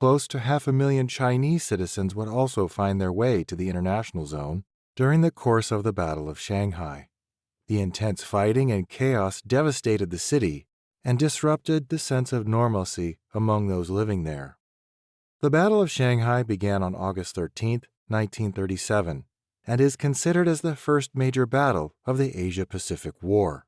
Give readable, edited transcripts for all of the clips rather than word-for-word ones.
Close to 500,000 Chinese citizens would also find their way to the international zone during the course of the Battle of Shanghai. The intense fighting and chaos devastated the city and disrupted the sense of normalcy among those living there. The Battle of Shanghai began on August 13, 1937, and is considered as the first major battle of the Asia-Pacific War.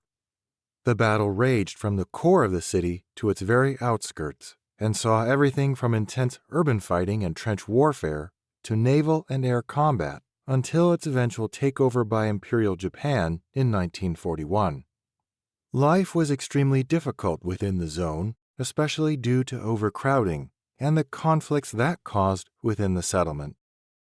The battle raged from the core of the city to its very outskirts and saw everything from intense urban fighting and trench warfare to naval and air combat until its eventual takeover by Imperial Japan in 1941. Life was extremely difficult within the zone, especially due to overcrowding and the conflicts that caused within the settlement.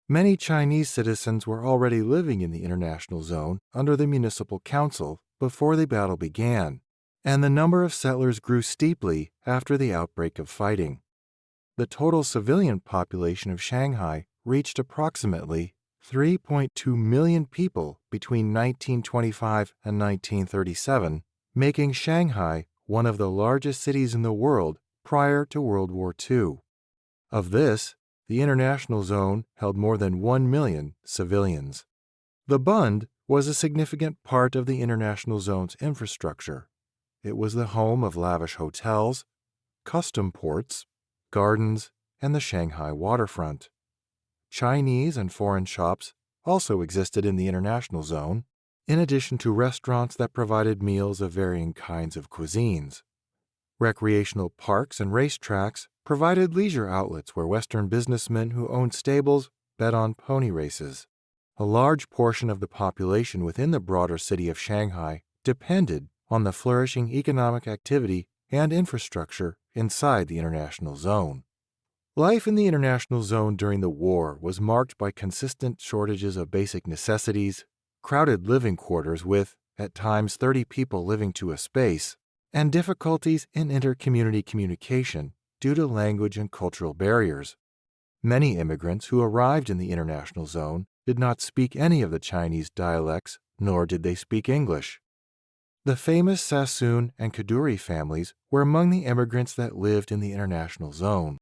Many Chinese citizens were already living in the international zone under the municipal council before the battle began, and the number of settlers grew steeply after the outbreak of fighting. The total civilian population of Shanghai reached approximately 3.2 million people between 1925 and 1937, making Shanghai one of the largest cities in the world prior to World War II. Of this, the international zone held more than 1 million civilians. The Bund was a significant part of the international zone's infrastructure. It was the home of lavish hotels, custom ports, gardens, and the Shanghai waterfront. Chinese and foreign shops also existed in the international zone, in addition to restaurants that provided meals of varying kinds of cuisines. Recreational parks and racetracks provided leisure outlets where Western businessmen who owned stables bet on pony races. A large portion of the population within the broader city of Shanghai depended on the flourishing economic activity and infrastructure inside the international zone. Life in the international zone during the war was marked by consistent shortages of basic necessities, crowded living quarters with, at times, 30 people living to a space, and difficulties in inter-community communication due to language and cultural barriers. Many immigrants who arrived in the international zone did not speak any of the Chinese dialects, nor did they speak English. The famous Sassoon and Kadoorie families were among the immigrants that lived in the international zone.